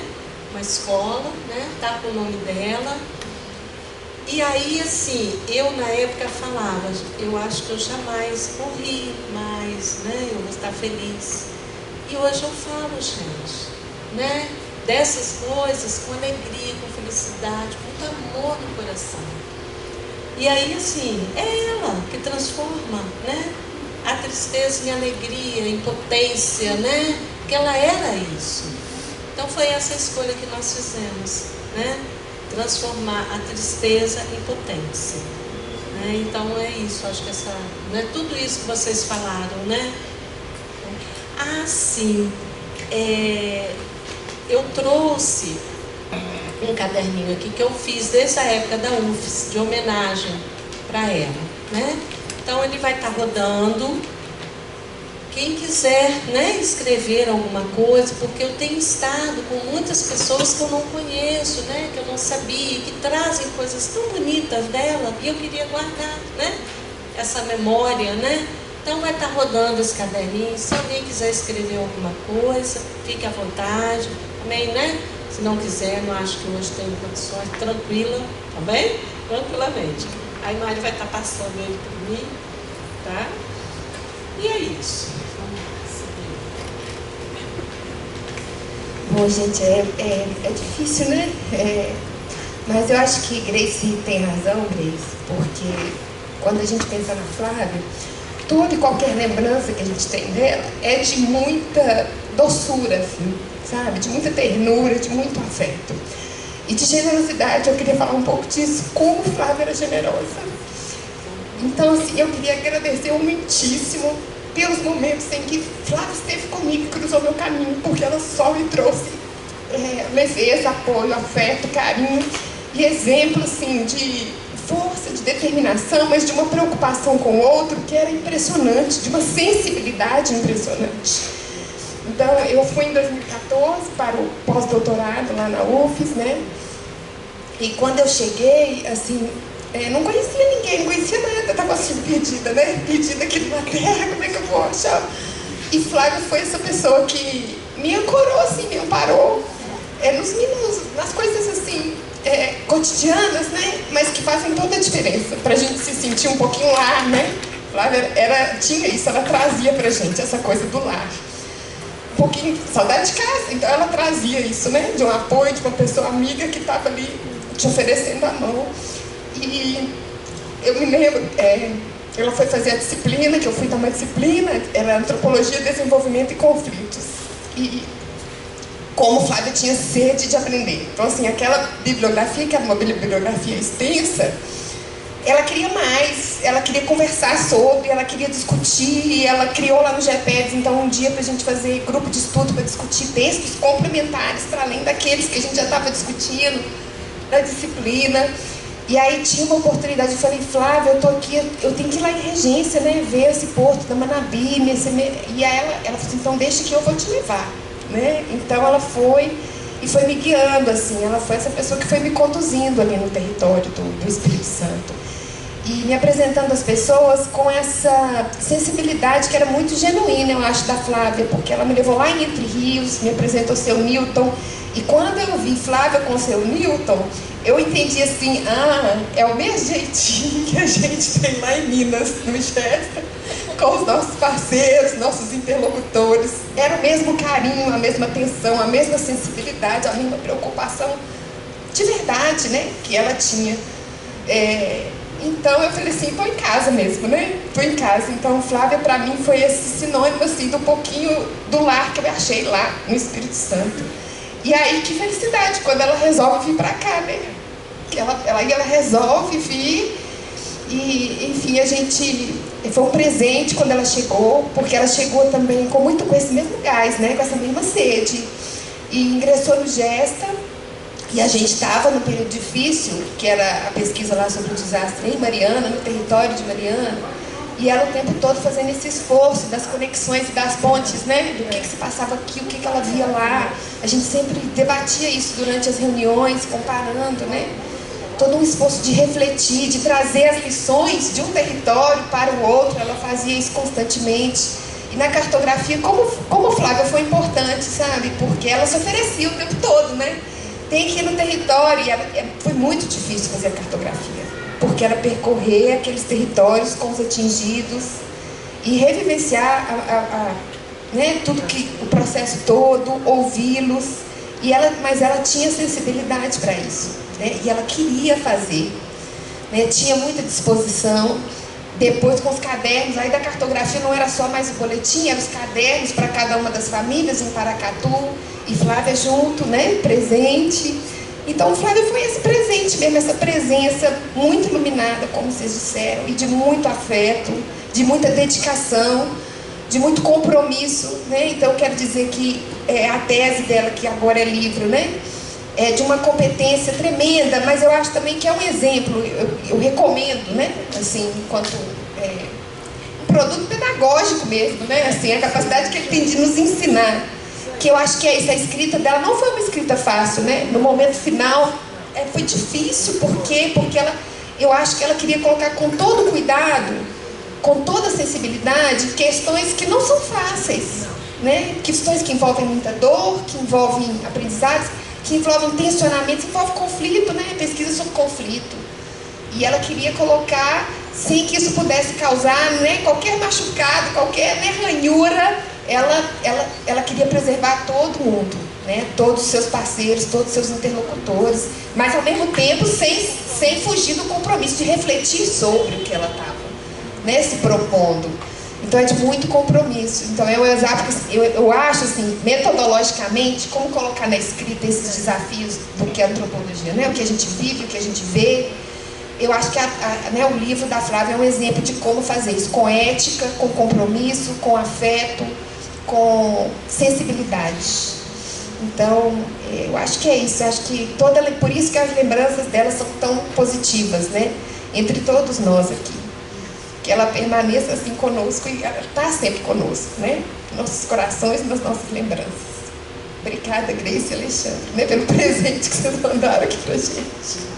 Uma escola, né? Tá com o nome dela. E aí, assim, eu na época falava, eu acho que eu jamais morri mais, né? Eu vou estar feliz. E hoje eu falo, gente, né? Dessas coisas com alegria, com felicidade, com muito amor no coração. E aí, assim, é ela que transforma, né? A tristeza em alegria, em potência, né? Porque ela era isso. Então foi essa escolha que nós fizemos, né? Transformar a tristeza em potência, né? Então é isso, acho que né, tudo isso que vocês falaram, né? Ah, sim, eu trouxe um caderninho aqui que eu fiz desde a época da UFES, de homenagem para ela, né? Então ele vai estar rodando. Quem quiser, né, escrever alguma coisa, porque eu tenho estado com muitas pessoas que eu não conheço, né, que eu não sabia, que trazem coisas tão bonitas dela, e eu queria guardar, né, essa memória, né? Então vai estar rodando esse caderninho. Se alguém quiser escrever alguma coisa, fique à vontade, amém, né? Se não quiser, não acho que hoje tem condições, tranquila, tá bem? Tranquilamente. Aí Mari vai estar passando ele para mim, tá? E é isso. Bom, gente, é difícil, né? Mas eu acho que Grace tem razão, Grace, porque quando a gente pensa na Flávia, toda e qualquer lembrança que a gente tem dela é de muita doçura, assim, sabe? De muita ternura, de muito afeto. E de generosidade, eu queria falar um pouco disso, como Flávia era generosa. Então, assim, eu queria agradecer muitíssimo pelos momentos em que Flávia esteve comigo e cruzou meu caminho, porque ela só me trouxe leveza, apoio, afeto, carinho e exemplo, assim, de força, de determinação, mas de uma preocupação com o outro que era impressionante, de uma sensibilidade impressionante. Então, eu fui em 2014 para o pós-doutorado lá na UFES, né? E quando eu cheguei, assim, não conhecia ninguém, não conhecia nada, estava assim, perdida, né? Perdida aqui numa terra, como é que eu vou achar? E Flávia foi essa pessoa que me ancorou, assim, me amparou, nos mínimos, nas coisas, assim, cotidianas, né? Mas que fazem toda a diferença, para a gente se sentir um pouquinho lar, né? Flávia tinha isso, ela trazia pra gente essa coisa do lar. Um pouquinho, saudade de casa, então ela trazia isso, né? De um apoio, de uma pessoa amiga que estava ali te oferecendo a mão. E eu me lembro, ela foi fazer a disciplina, que eu fui dar uma disciplina, era Antropologia, Desenvolvimento e Conflitos. E como Flávia tinha sede de aprender. Então, assim, aquela bibliografia, que era uma bibliografia extensa, ela queria mais, ela queria conversar sobre, ela queria discutir, e ela criou lá no GEPEDS, então, um dia para a gente fazer grupo de estudo para discutir textos complementares, para além daqueles que a gente já estava discutindo, da disciplina. E aí tinha uma oportunidade, eu falei, Flávia, eu tô aqui, eu tenho que ir lá em Regência, né, ver esse porto da Manabí, e aí ela falou assim, então deixa que eu vou te levar, né? Então ela foi e foi me guiando, assim, ela foi essa pessoa que foi me conduzindo ali no território do Espírito Santo. E me apresentando às pessoas com essa sensibilidade que era muito genuína, eu acho, da Flávia, porque ela me levou lá em Entre Rios, me apresentou o seu Newton, e quando eu vi Flávia com o seu Newton, eu entendi assim, é o mesmo jeitinho que a gente tem lá em Minas, no Chester, com os nossos parceiros, nossos interlocutores. Era o mesmo carinho, a mesma atenção, a mesma sensibilidade, a mesma preocupação de verdade, né, que ela tinha. Então eu falei assim, tô em casa mesmo, né? Tô em casa. Então Flávia para mim foi esse sinônimo assim do pouquinho do lar que eu achei lá no Espírito Santo. E aí que felicidade quando ela resolve vir para cá, né? Ela resolve vir e enfim a gente foi um presente quando ela chegou, porque ela chegou também com esse mesmo gás, né? Com essa mesma sede e ingressou no Gesta. E a gente estava num período difícil, que era a pesquisa lá sobre o desastre em Mariana, no território de Mariana, e ela o tempo todo fazendo esse esforço das conexões e das pontes, né? Do que se passava aqui, o que ela via lá. A gente sempre debatia isso durante as reuniões, comparando, né? Todo um esforço de refletir, de trazer as lições de um território para o outro, ela fazia isso constantemente. E na cartografia, como Flávia foi importante, sabe? Porque ela se oferecia o tempo todo, né? Tem que ir no território, e foi muito difícil fazer a cartografia, porque era percorrer aqueles territórios com os atingidos e revivenciar né, tudo o processo todo, ouvi-los, mas ela tinha sensibilidade para isso, né, e ela queria fazer, né, tinha muita disposição. Depois com os cadernos, aí da cartografia não era só mais o boletim, eram os cadernos para cada uma das famílias em Paracatu, e Flávia junto, né, presente. Então Flávia foi esse presente mesmo, essa presença muito iluminada, como vocês disseram, e de muito afeto, de muita dedicação, de muito compromisso, né? Então eu quero dizer que a tese dela, que agora é livro, né, de uma competência tremenda, mas eu acho também que é um exemplo, eu recomendo, né? Assim, enquanto um produto pedagógico mesmo, né? Assim, a capacidade que ele tem de nos ensinar, que eu acho que é isso. A escrita dela não foi uma escrita fácil, né? No momento final foi difícil, porque eu acho que ela queria colocar com todo cuidado, com toda sensibilidade, questões que não são fáceis, né? Questões que envolvem muita dor, que envolvem aprendizados, que envolvem tensionamentos, envolve conflito, né? Pesquisa sobre conflito. E ela queria colocar sem que isso pudesse causar, né, qualquer machucado, qualquer, né, ranhura. Ela queria preservar todo mundo, né? Todos os seus parceiros, todos os seus interlocutores, mas ao mesmo tempo sem fugir do compromisso de refletir sobre o que ela estava, né, se propondo. Então é de muito compromisso. Então eu acho assim, metodologicamente, como colocar na escrita esses desafios do que é a antropologia, né? O que a gente vive, o que a gente vê. Eu acho que né, o livro da Flávia é um exemplo de como fazer isso, com ética, com compromisso, com afeto, com sensibilidade. Então, eu acho que é isso. Eu acho que por isso que as lembranças dela são tão positivas, né? Entre todos nós aqui. Que ela permaneça assim conosco, e ela está sempre conosco, né? Nossos corações e nas nossas lembranças. Obrigada, Grace e Alexandre, né, pelo presente que vocês mandaram aqui pra gente.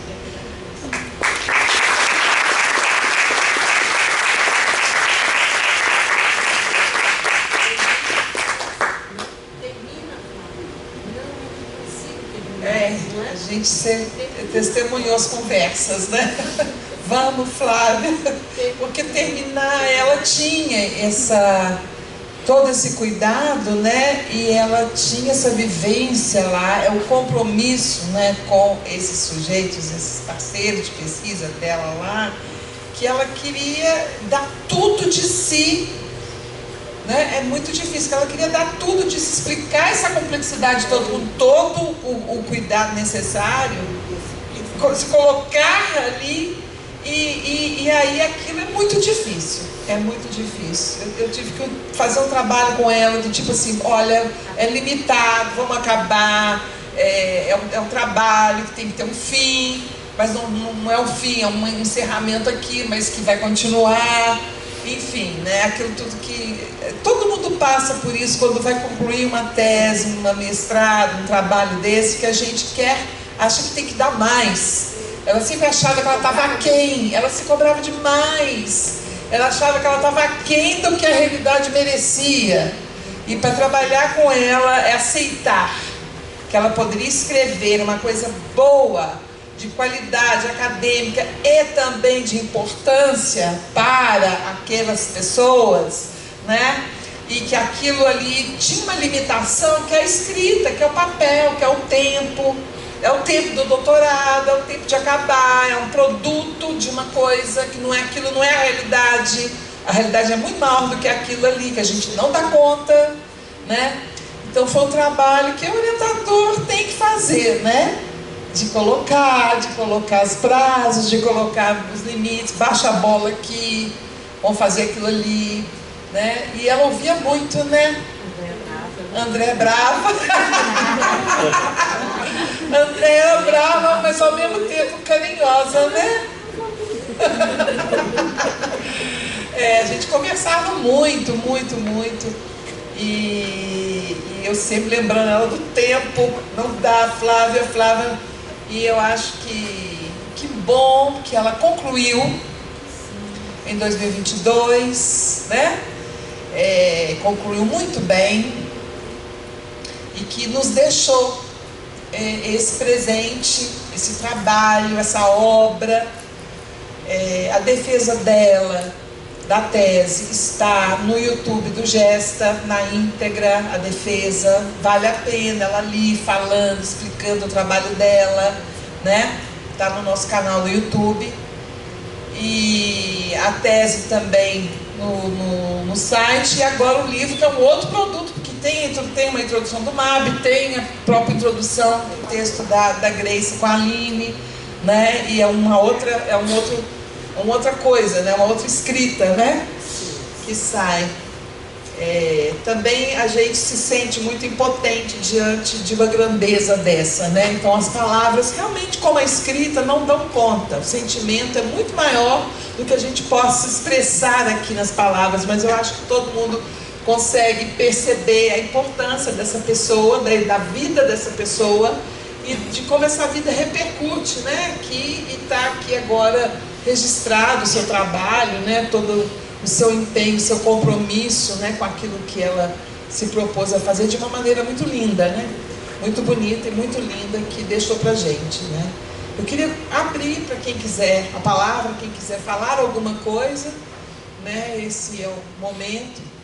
A gente testemunhou as conversas, né? Vamos, Flávia, porque terminar, ela tinha todo esse cuidado, né? E ela tinha essa vivência lá, o compromisso, né, com esses sujeitos, esses parceiros de pesquisa dela lá, que ela queria dar tudo de si, né? É muito difícil, que ela queria dar tudo de se explicar essa complexidade toda, com todo o cuidado necessário, se colocar ali. E aí aquilo é muito difícil, eu tive que fazer um trabalho com ela do tipo assim, olha, é limitado, vamos acabar, é um trabalho que tem que ter um fim, mas não é um fim, é um encerramento aqui, mas que vai continuar, enfim, né? Aquilo tudo que todo mundo passa por isso quando vai concluir uma tese, um mestrado, um trabalho desse, que a gente acha que tem que dar mais. Ela sempre achava que ela estava aquém, ela se cobrava demais, ela achava que ela estava aquém do que a realidade merecia. E para trabalhar com ela é aceitar que ela poderia escrever uma coisa boa, de qualidade acadêmica e também de importância para aquelas pessoas, né? E que aquilo ali tinha uma limitação, que é a escrita, que é o papel, que é o tempo. É o tempo do doutorado, é o tempo de acabar, é um produto de uma coisa que aquilo não é a realidade. A realidade é muito maior do que aquilo ali, que a gente não dá conta, né? Então foi um trabalho que o orientador tem que fazer, né? De colocar os prazos, de colocar os limites, baixa a bola aqui, vamos fazer aquilo ali, né? E ela ouvia muito, né? André Brava. André era brava, mas ao mesmo tempo carinhosa, né? A gente conversava muito. E eu sempre lembrando ela do tempo, não dá, Flávia. E eu acho que bom que ela concluiu em 2022, né? Concluiu muito bem. E que nos deixou esse presente, esse trabalho, essa obra. A defesa dela, da tese, está no YouTube do Gesta, na íntegra, a defesa. Vale a pena ela ali falando, explicando o trabalho dela, né? Está no nosso canal no YouTube. E a tese também no site. E agora o livro, que é um outro produto, porque tem uma introdução do MAB, tem a própria introdução, o texto da Grace com a Aline, né? E é uma outra coisa, né? Uma outra escrita, né? Que sai. também a gente se sente muito impotente diante de uma grandeza dessa, né? Então as palavras realmente, como a escrita, não dão conta. O sentimento é muito maior do que a gente possa expressar aqui nas palavras, mas eu acho que todo mundo consegue perceber a importância dessa pessoa, da vida dessa pessoa e de como essa vida repercute, né? E está aqui agora registrado o seu trabalho, né? Todo o seu empenho, o seu compromisso, né? Com aquilo que ela se propôs a fazer de uma maneira muito linda, né? Muito bonita e muito linda que deixou pra gente, né? Eu queria abrir para quem quiser a palavra, quem quiser falar alguma coisa, né? Esse é o momento.